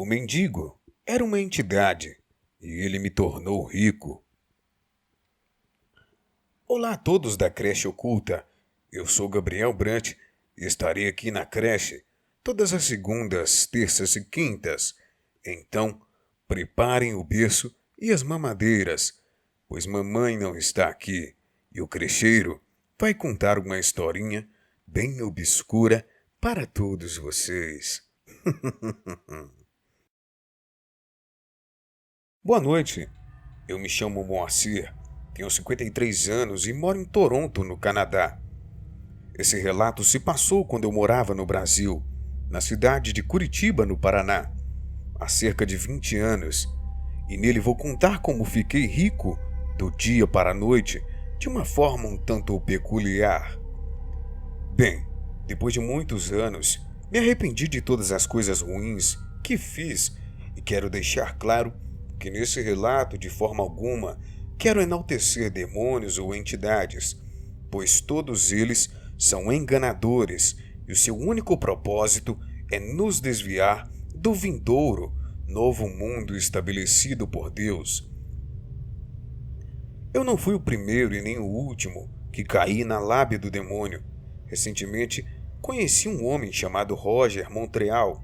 O mendigo era uma entidade e ele me tornou rico. Olá a todos da creche oculta. Eu sou Gabriel Brant e estarei aqui na creche todas as segundas, terças e quintas. Então, preparem o berço e as mamadeiras, pois mamãe não está aqui e o crecheiro vai contar uma historinha bem obscura para todos vocês. Boa noite, eu me chamo Moacir, tenho 53 anos e moro em Toronto, no Canadá. Esse relato se passou quando eu morava no Brasil, na cidade de Curitiba, no Paraná, há cerca de 20 anos, e nele vou contar como fiquei rico do dia para a noite de uma forma um tanto peculiar. Bem, depois de muitos anos, me arrependi de todas as coisas ruins que fiz e quero deixar claro que nesse relato, de forma alguma, quero enaltecer demônios ou entidades, pois todos eles são enganadores e o seu único propósito é nos desviar do vindouro, novo mundo estabelecido por Deus. Eu não fui o primeiro e nem o último que caí na lábia do demônio. Recentemente, conheci um homem chamado Roger Montreal.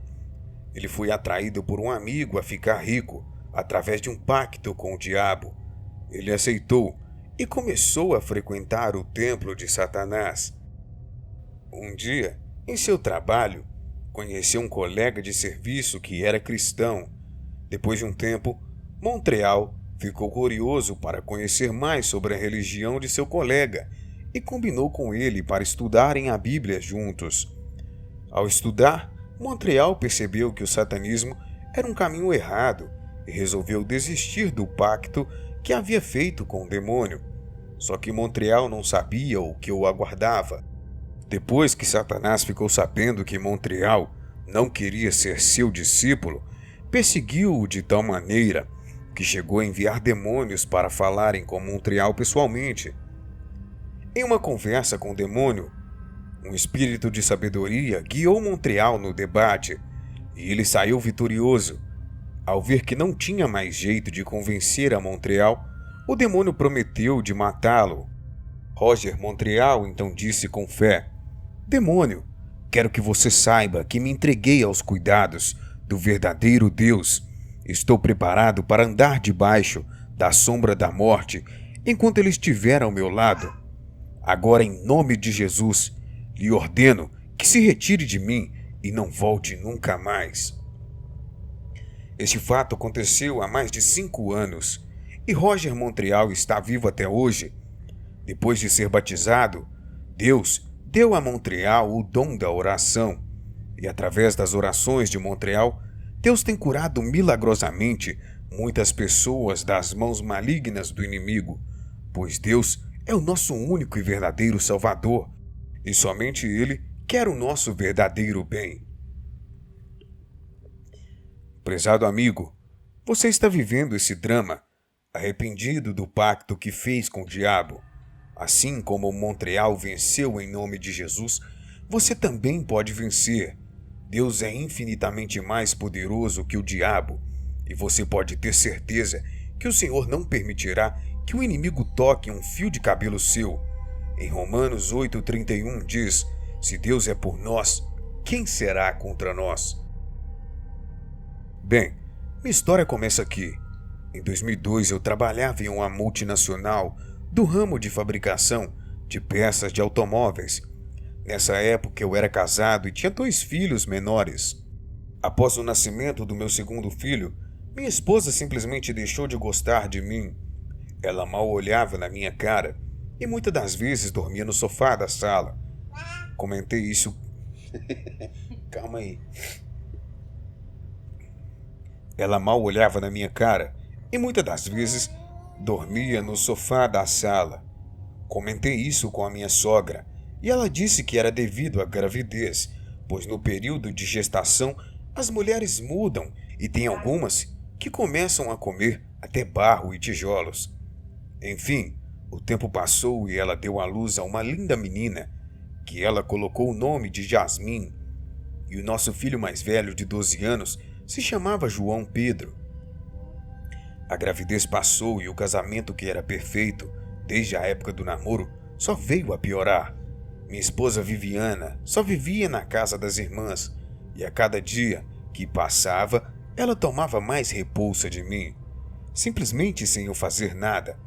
Ele foi atraído por um amigo a ficar rico, através de um pacto com o diabo. Ele aceitou e começou a frequentar o templo de Satanás. Um dia, em seu trabalho, conheceu um colega de serviço que era cristão. Depois de um tempo, Montreal ficou curioso para conhecer mais sobre a religião de seu colega e combinou com ele para estudarem a Bíblia juntos. Ao estudar, Montreal percebeu que o satanismo era um caminho errado e resolveu desistir do pacto que havia feito com o demônio. Só que Montreal não sabia o que o aguardava. Depois que Satanás ficou sabendo que Montreal não queria ser seu discípulo, perseguiu-o de tal maneira que chegou a enviar demônios para falarem com Montreal pessoalmente. Em uma conversa com o demônio, um espírito de sabedoria guiou Montreal no debate e ele saiu vitorioso. Ao ver que não tinha mais jeito de convencer a Montreal, o demônio prometeu de matá-lo. Roger Montreal então disse com fé: "Demônio, quero que você saiba que me entreguei aos cuidados do verdadeiro Deus. Estou preparado para andar debaixo da sombra da morte enquanto ele estiver ao meu lado. Agora, em nome de Jesus, lhe ordeno que se retire de mim e não volte nunca mais." Este fato aconteceu há mais de 5 anos e Roger Montreal está vivo até hoje. Depois de ser batizado, Deus deu a Montreal o dom da oração e através das orações de Montreal, Deus tem curado milagrosamente muitas pessoas das mãos malignas do inimigo, pois Deus é o nosso único e verdadeiro Salvador e somente Ele quer o nosso verdadeiro bem. Prezado amigo, você está vivendo esse drama, arrependido do pacto que fez com o diabo. Assim como Montreal venceu em nome de Jesus, você também pode vencer. Deus é infinitamente mais poderoso que o diabo, e você pode ter certeza que o Senhor não permitirá que o inimigo toque um fio de cabelo seu. Em Romanos 8,31 diz: "Se Deus é por nós, quem será contra nós?" Bem, minha história começa aqui. Em 2002 eu trabalhava em uma multinacional do ramo de fabricação de peças de automóveis. Nessa época eu era casado e tinha 2 filhos menores. Após o nascimento do meu segundo filho, minha esposa simplesmente deixou de gostar de mim. Ela mal olhava na minha cara e muitas das vezes dormia no sofá da sala. Comentei isso. Calma aí. Ela mal olhava na minha cara e muitas das vezes dormia no sofá da sala. Comentei isso com a minha sogra e ela disse que era devido à gravidez, pois no período de gestação as mulheres mudam e tem algumas que começam a comer até barro e tijolos. Enfim, o tempo passou e ela deu à luz a uma linda menina, que ela colocou o nome de Jasmine. E o nosso filho mais velho, de 12 anos, se chamava João Pedro. A gravidez passou e o casamento, que era perfeito desde a época do namoro, só veio a piorar. Minha esposa Viviana só vivia na casa das irmãs e a cada dia que passava, ela tomava mais repulsa de mim, simplesmente sem eu fazer nada.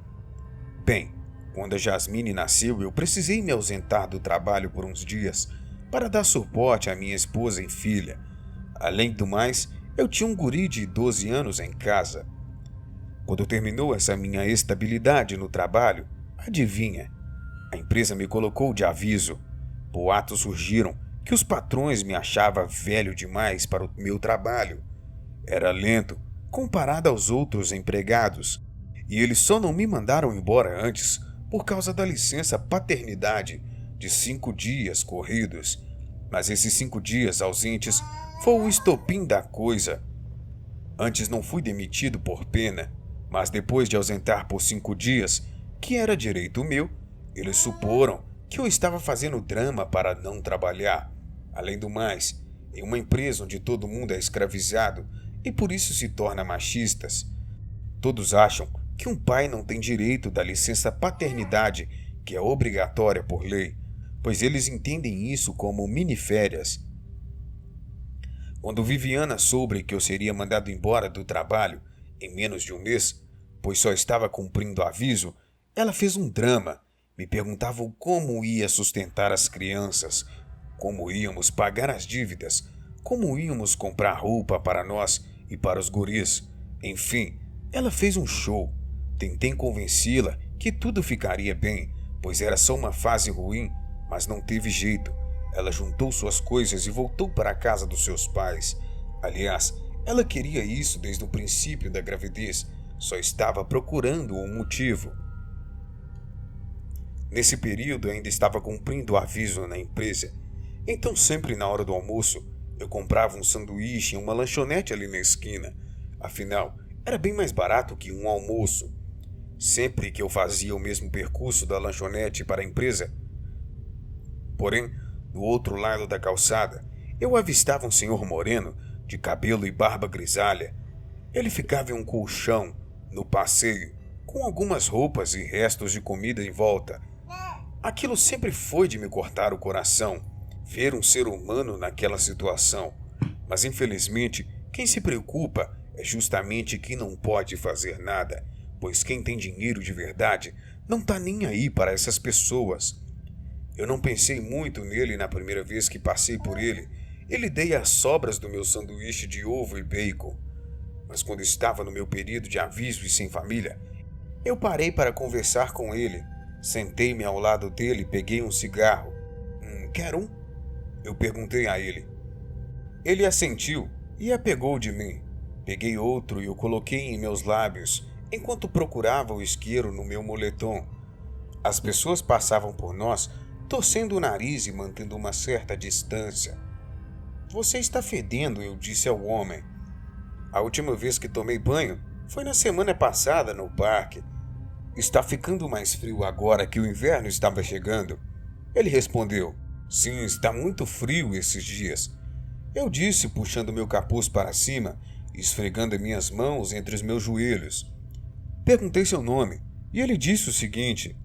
Bem, quando a Jasmine nasceu, eu precisei me ausentar do trabalho por uns dias para dar suporte à minha esposa e filha. Além do mais, eu tinha um guri de 12 anos em casa. Quando terminou essa minha estabilidade no trabalho, adivinha? A empresa me colocou de aviso. Boatos surgiram que os patrões me achavam velho demais para o meu trabalho. Era lento comparado aos outros empregados, e eles só não me mandaram embora antes por causa da licença paternidade de 5 dias corridos. Mas esses 5 dias ausentes foi o estopim da coisa. Antes não fui demitido por pena, mas depois de ausentar por 5 dias, que era direito meu, eles suporam que eu estava fazendo drama para não trabalhar. Além do mais, em uma empresa onde todo mundo é escravizado e por isso se torna machistas, todos acham que um pai não tem direito da licença paternidade, que é obrigatória por lei, pois eles entendem isso como mini-férias. Quando Viviana soube que eu seria mandado embora do trabalho em menos de um mês, pois só estava cumprindo aviso, ela fez um drama. Me perguntavam como ia sustentar as crianças, como íamos pagar as dívidas, como íamos comprar roupa para nós e para os guris. Enfim, ela fez um show. Tentei convencê-la que tudo ficaria bem, pois era só uma fase ruim, mas não teve jeito. Ela juntou suas coisas e voltou para a casa dos seus pais. Aliás, ela queria isso desde o princípio da gravidez, só estava procurando um motivo. Nesse período ainda estava cumprindo o aviso na empresa, então sempre na hora do almoço eu comprava um sanduíche em uma lanchonete ali na esquina. Afinal, era bem mais barato que um almoço. Sempre que eu fazia o mesmo percurso da lanchonete para a empresa, porém, do outro lado da calçada, eu avistava um senhor moreno, de cabelo e barba grisalha. Ele ficava em um colchão, no passeio, com algumas roupas e restos de comida em volta. Aquilo sempre foi de me cortar o coração, ver um ser humano naquela situação. Mas infelizmente, quem se preocupa é justamente quem não pode fazer nada, pois quem tem dinheiro de verdade não tá nem aí para essas pessoas. Eu não pensei muito nele na primeira vez que passei por ele. Ele dei as sobras do meu sanduíche de ovo e bacon. Mas quando estava no meu período de aviso e sem família, eu parei para conversar com ele. Sentei-me ao lado dele e peguei um cigarro. Quer um? Eu perguntei a ele. Ele assentiu e a pegou de mim. Peguei outro e o coloquei em meus lábios, enquanto procurava o isqueiro no meu moletom. As pessoas passavam por nós, torcendo o nariz e mantendo uma certa distância. Você está fedendo, eu disse ao homem. A última vez que tomei banho foi na semana passada no parque. Está ficando mais frio agora que o inverno estava chegando. Ele respondeu, sim, está muito frio esses dias. Eu disse, puxando meu capuz para cima e esfregando minhas mãos entre os meus joelhos. Perguntei seu nome e ele disse o seguinte,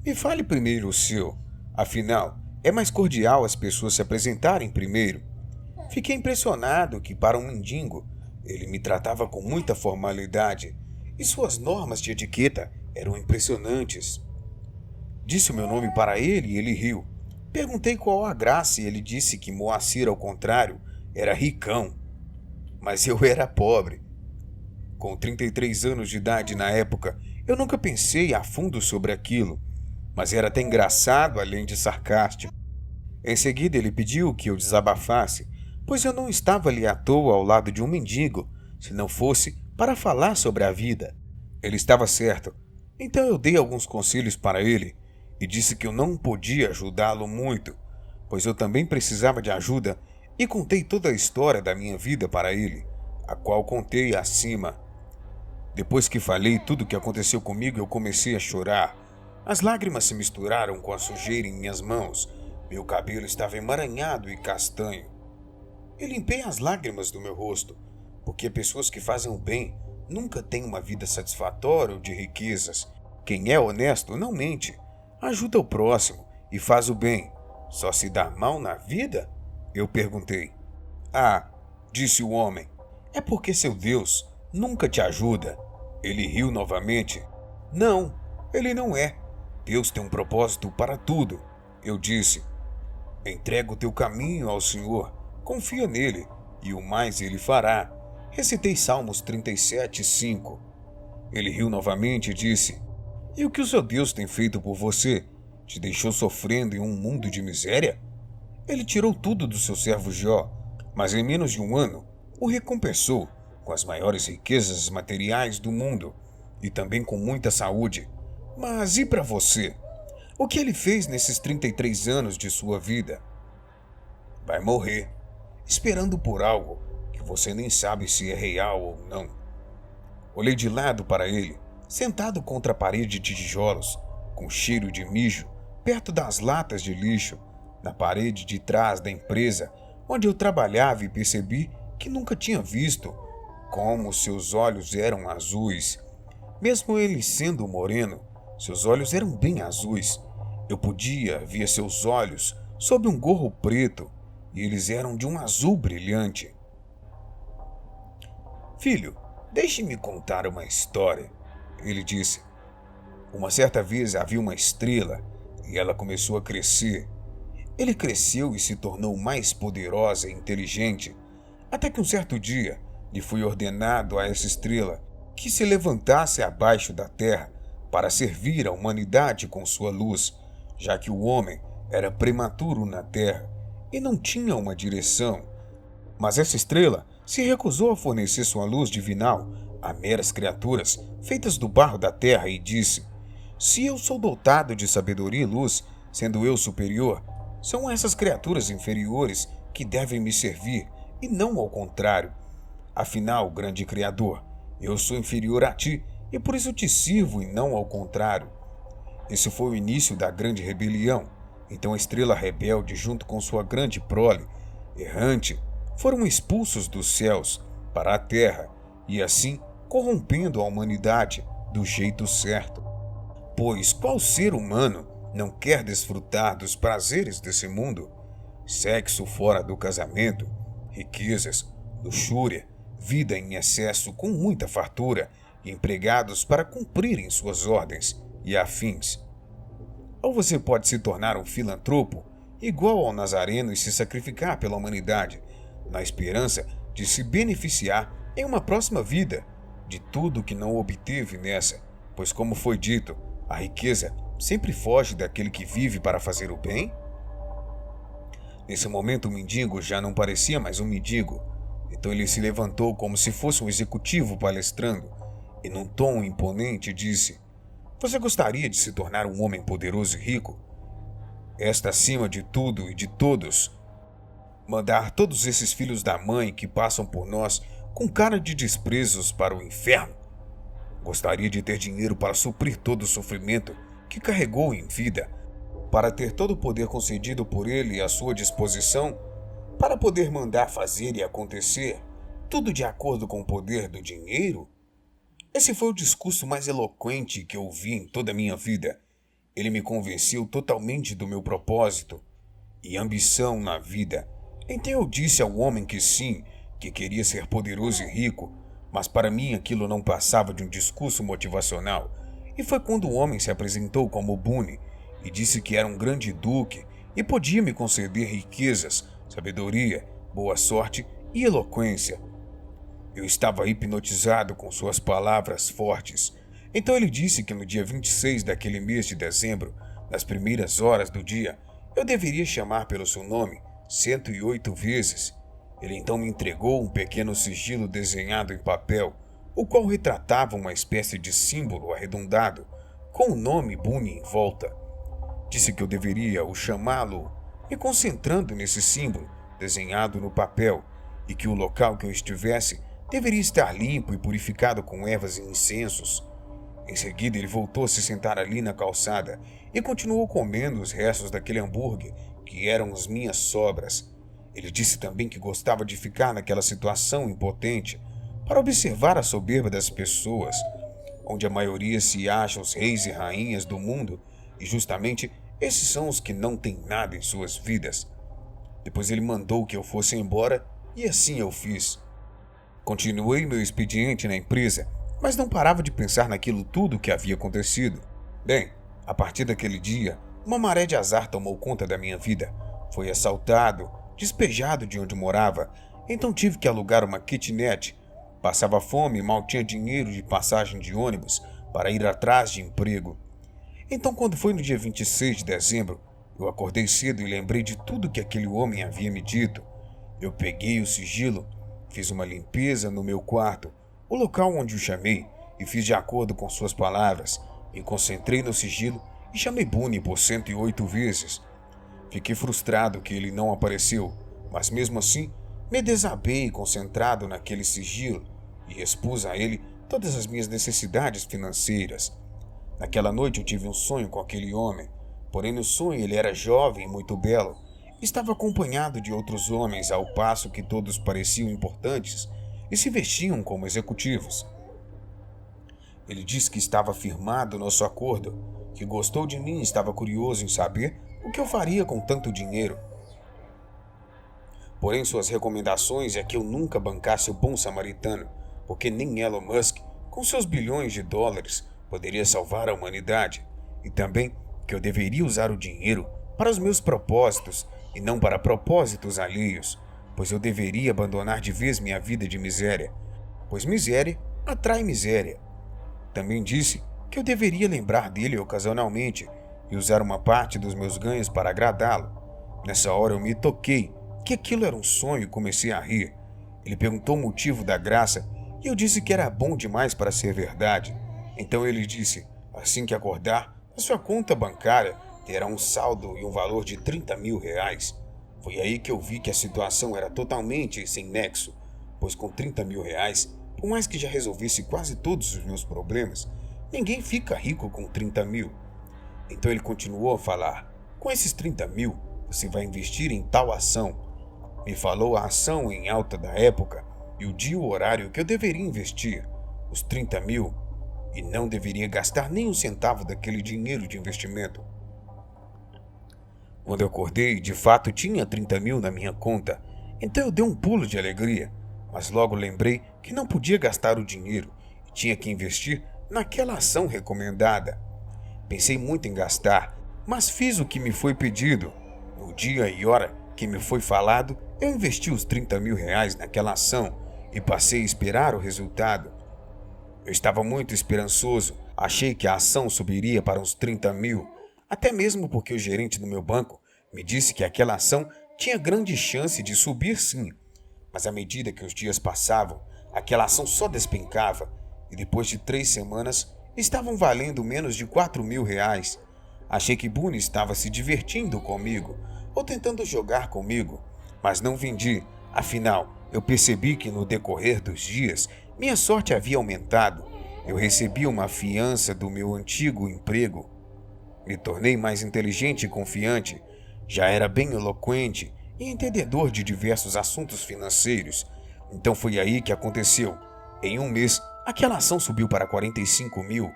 me fale primeiro o seu. Afinal, é mais cordial as pessoas se apresentarem primeiro. Fiquei impressionado que, para um mendigo, ele me tratava com muita formalidade e suas normas de etiqueta eram impressionantes. Disse o meu nome para ele e ele riu. Perguntei qual a graça e ele disse que Moacir, ao contrário, era ricão. Mas eu era pobre. Com 33 anos de idade na época, eu nunca pensei a fundo sobre aquilo, mas era até engraçado além de sarcástico. Em seguida ele pediu que eu desabafasse, pois eu não estava ali à toa ao lado de um mendigo, se não fosse para falar sobre a vida. Ele estava certo, então eu dei alguns conselhos para ele e disse que eu não podia ajudá-lo muito, pois eu também precisava de ajuda e contei toda a história da minha vida para ele, a qual contei acima. Depois que falei tudo o que aconteceu comigo, eu comecei a chorar. As lágrimas se misturaram com a sujeira em minhas mãos. Meu cabelo estava emaranhado e castanho. Eu limpei as lágrimas do meu rosto, porque pessoas que fazem o bem nunca têm uma vida satisfatória ou de riquezas. Quem é honesto não mente, ajuda o próximo e faz o bem. Só se dá mal na vida? Eu perguntei. Ah, disse o homem, é porque seu Deus nunca te ajuda. Ele riu novamente. Não, ele não é. Deus tem um propósito para tudo. Eu disse. Entrega o teu caminho ao Senhor, confia nele, e o mais ele fará. Recitei Salmos 37:5. Ele riu novamente e disse: E o que o seu Deus tem feito por você? Te deixou sofrendo em um mundo de miséria? Ele tirou tudo do seu servo Jó, mas em menos de um ano o recompensou com as maiores riquezas materiais do mundo e também com muita saúde. Mas e para você? O que ele fez nesses 33 anos de sua vida? Vai morrer, esperando por algo que você nem sabe se é real ou não. Olhei de lado para ele, sentado contra a parede de tijolos, com cheiro de mijo, perto das latas de lixo, na parede de trás da empresa onde eu trabalhava, e percebi que nunca tinha visto como seus olhos eram azuis. Mesmo ele sendo moreno, seus olhos eram bem azuis. Eu podia ver seus olhos sob um gorro preto, e eles eram de um azul brilhante. Filho, deixe-me contar uma história, ele disse. Uma certa vez havia uma estrela, e ela começou a crescer. Ele cresceu e se tornou mais poderosa e inteligente, até que um certo dia lhe foi ordenado a essa estrela que se levantasse abaixo da terra para servir a humanidade com sua luz, já que o homem era prematuro na terra e não tinha uma direção. Mas essa estrela se recusou a fornecer sua luz divinal a meras criaturas feitas do barro da terra e disse: Se eu sou dotado de sabedoria e luz, sendo eu superior, são essas criaturas inferiores que devem me servir e não ao contrário. Afinal, grande Criador, eu sou inferior a ti e por isso te sirvo e não ao contrário. Esse foi o início da grande rebelião. Então a estrela rebelde, junto com sua grande prole errante, foram expulsos dos céus para a terra e assim corrompendo a humanidade do jeito certo. Pois qual ser humano não quer desfrutar dos prazeres desse mundo? Sexo fora do casamento, riquezas, luxúria, vida em excesso com muita fartura e empregados para cumprirem suas ordens e afins. Ou você pode se tornar um filantropo, igual ao Nazareno, e se sacrificar pela humanidade, na esperança de se beneficiar em uma próxima vida de tudo que não obteve nessa, pois como foi dito, a riqueza sempre foge daquele que vive para fazer o bem? Nesse momento o mendigo já não parecia mais um mendigo, então ele se levantou como se fosse um executivo palestrando e num tom imponente disse: Você gostaria de se tornar um homem poderoso e rico? Esta acima de tudo e de todos. Mandar todos esses filhos da mãe que passam por nós com cara de desprezos para o inferno? Gostaria de ter dinheiro para suprir todo o sofrimento que carregou em vida, para ter todo o poder concedido por ele à sua disposição, para poder mandar fazer e acontecer, tudo de acordo com o poder do dinheiro? Esse foi o discurso mais eloquente que eu ouvi em toda a minha vida. Ele me convenceu totalmente do meu propósito e ambição na vida. Então eu disse ao homem que sim, que queria ser poderoso e rico, mas para mim aquilo não passava de um discurso motivacional. E foi quando o homem se apresentou como Boone e disse que era um grande duque e podia me conceder riquezas, sabedoria, boa sorte e eloquência. Eu estava hipnotizado com suas palavras fortes. Então ele disse que no dia 26 daquele mês de dezembro, nas primeiras horas do dia, eu deveria chamar pelo seu nome 108 vezes. Ele então me entregou um pequeno sigilo desenhado em papel, o qual retratava uma espécie de símbolo arredondado, com o nome Boone em volta. Disse que eu deveria o chamá-lo, me concentrando nesse símbolo desenhado no papel, e que o local que eu estivesse deveria estar limpo e purificado com ervas e incensos. Em seguida, ele voltou a se sentar ali na calçada e continuou comendo os restos daquele hambúrguer que eram as minhas sobras. Ele disse também que gostava de ficar naquela situação impotente, para observar a soberba das pessoas, onde a maioria se acha os reis e rainhas do mundo, e justamente esses são os que não têm nada em suas vidas. Depois ele mandou que eu fosse embora e assim eu fiz. Continuei meu expediente na empresa, mas não parava de pensar naquilo tudo que havia acontecido. Bem, a partir daquele dia, uma maré de azar tomou conta da minha vida. Fui assaltado, despejado de onde morava, então tive que alugar uma kitnet. Passava fome e mal tinha dinheiro de passagem de ônibus para ir atrás de emprego. Então, quando foi no dia 26 de dezembro, eu acordei cedo e lembrei de tudo que aquele homem havia me dito. Eu peguei o sigilo, fiz uma limpeza no meu quarto, o local onde o chamei, e fiz de acordo com suas palavras. Me concentrei no sigilo e chamei Boone por 108 vezes. Fiquei frustrado que ele não apareceu, mas mesmo assim, me desabei concentrado naquele sigilo e expus a ele todas as minhas necessidades financeiras. Naquela noite eu tive um sonho com aquele homem, porém no sonho ele era jovem e muito belo. Estava acompanhado de outros homens, ao passo que todos pareciam importantes e se vestiam como executivos. Ele disse que estava firmado nosso acordo, que gostou de mim e estava curioso em saber o que eu faria com tanto dinheiro. Porém, suas recomendações é que eu nunca bancasse o bom samaritano, porque nem Elon Musk, com seus bilhões de dólares, poderia salvar a humanidade, e também que eu deveria usar o dinheiro para os meus propósitos e não para propósitos alheios, pois eu deveria abandonar de vez minha vida de miséria, pois miséria atrai miséria. Também disse que eu deveria lembrar dele ocasionalmente e usar uma parte dos meus ganhos para agradá-lo. Nessa hora eu me toquei que aquilo era um sonho e comecei a rir. Ele perguntou o motivo da graça e eu disse que era bom demais para ser verdade. Então ele disse, assim que acordar, a sua conta bancária terá um saldo e um valor de 30 mil reais. Foi aí que eu vi que a situação era totalmente sem nexo, pois com 30 mil reais, por mais que já resolvesse quase todos os meus problemas, ninguém fica rico com 30 mil. Então ele continuou a falar, com esses 30 mil, você vai investir em tal ação. Me falou a ação em alta da época e o dia e o horário que eu deveria investir, os 30 mil, e não deveria gastar nem um centavo daquele dinheiro de investimento. Quando eu acordei, de fato tinha 30 mil na minha conta, então eu dei um pulo de alegria, mas logo lembrei que não podia gastar o dinheiro e tinha que investir naquela ação recomendada. Pensei muito em gastar, mas fiz o que me foi pedido. No dia e hora que me foi falado, eu investi os 30 mil reais naquela ação e passei a esperar o resultado. Eu estava muito esperançoso, achei que a ação subiria para uns 30 mil, até mesmo porque o gerente do meu banco me disse que aquela ação tinha grande chance de subir sim, mas à medida que os dias passavam, aquela ação só despencava e depois de 3 semanas estavam valendo menos de 4 mil reais. Achei que Boone estava se divertindo comigo ou tentando jogar comigo, mas não vendi. Afinal, eu percebi que no decorrer dos dias minha sorte havia aumentado. Eu recebi uma fiança do meu antigo emprego. Me tornei mais inteligente e confiante. Já era bem eloquente e entendedor de diversos assuntos financeiros. Então foi aí que aconteceu. Em um mês, aquela ação subiu para 45 mil,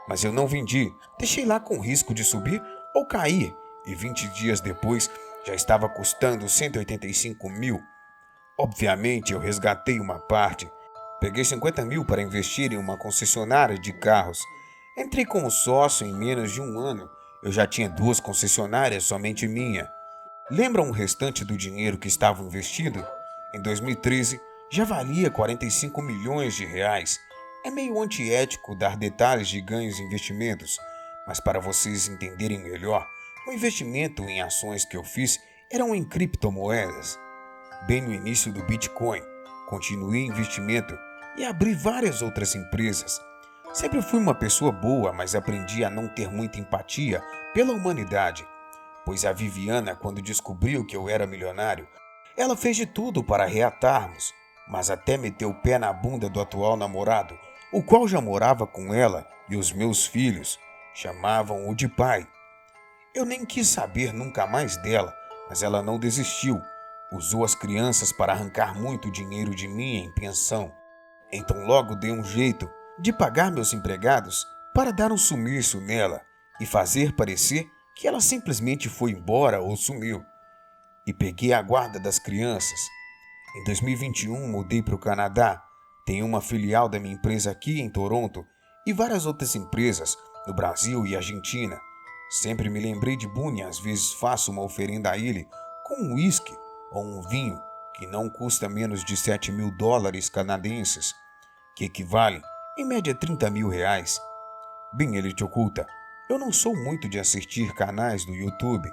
mas eu não vendi. Deixei lá com risco de subir ou cair e 20 dias depois já estava custando 185 mil. Obviamente eu resgatei uma parte. Peguei 50 mil para investir em uma concessionária de carros. Entrei como sócio em menos de um ano. Eu já tinha 2 concessionárias somente minha. Lembram o restante do dinheiro que estava investido? Em 2013 já valia 45 milhões de reais. É meio antiético dar detalhes de ganhos e investimentos, mas para vocês entenderem melhor, o investimento em ações que eu fiz eram em criptomoedas. Bem no início do Bitcoin, continuei investimento e abri várias outras empresas. Sempre fui uma pessoa boa, mas aprendi a não ter muita empatia pela humanidade, pois a Viviana, quando descobriu que eu era milionário, ela fez de tudo para reatarmos, mas até meteu o pé na bunda do atual namorado, o qual já morava com ela e os meus filhos, chamavam-o de pai. Eu nem quis saber nunca mais dela, mas ela não desistiu. Usou as crianças para arrancar muito dinheiro de mim em pensão. Então logo dei um jeito de pagar meus empregados para dar um sumiço nela e fazer parecer que ela simplesmente foi embora ou sumiu. E peguei a guarda das crianças. Em 2021 mudei para o Canadá. Tenho uma filial da minha empresa aqui em Toronto e várias outras empresas no Brasil e Argentina. Sempre me lembrei de Boone, às vezes faço uma oferenda a ele com um uísque ou um vinho que não custa menos de $7.000 canadenses, que equivalem em média R$ 30.000. Bem, ele te oculta. Eu não sou muito de assistir canais do YouTube,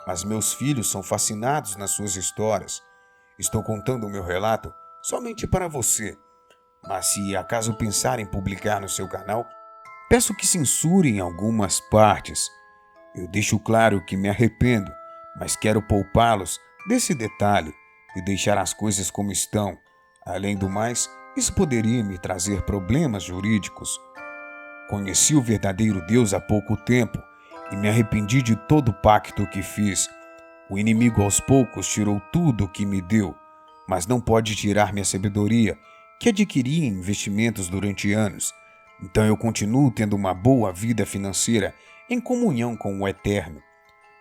mas meus filhos são fascinados nas suas histórias. Estou contando o meu relato somente para você, mas se acaso pensar em publicar no seu canal, peço que censurem algumas partes. Eu deixo claro que me arrependo, mas quero poupá-los desse detalhe e deixar as coisas como estão. Além do mais, isso poderia me trazer problemas jurídicos. Conheci o verdadeiro Deus há pouco tempo e me arrependi de todo o pacto que fiz. O inimigo aos poucos tirou tudo o que me deu, mas não pode tirar minha sabedoria, que adquiri em investimentos durante anos. Então eu continuo tendo uma boa vida financeira em comunhão com o Eterno.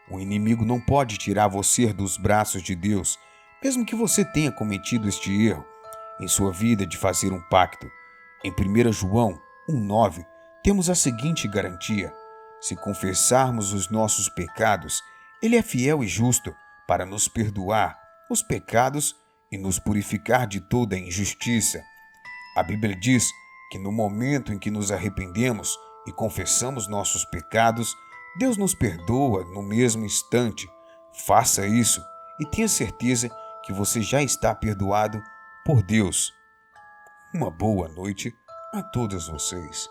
O inimigo não pode tirar você dos braços de Deus, mesmo que você tenha cometido este erro em sua vida de fazer um pacto. Em 1 João 1,9, temos a seguinte garantia: se confessarmos os nossos pecados, Ele é fiel e justo para nos perdoar os pecados e nos purificar de toda injustiça. A Bíblia diz que no momento em que nos arrependemos e confessamos nossos pecados, Deus nos perdoa no mesmo instante. Faça isso e tenha certeza que você já está perdoado por Deus. Uma boa noite a todos vocês.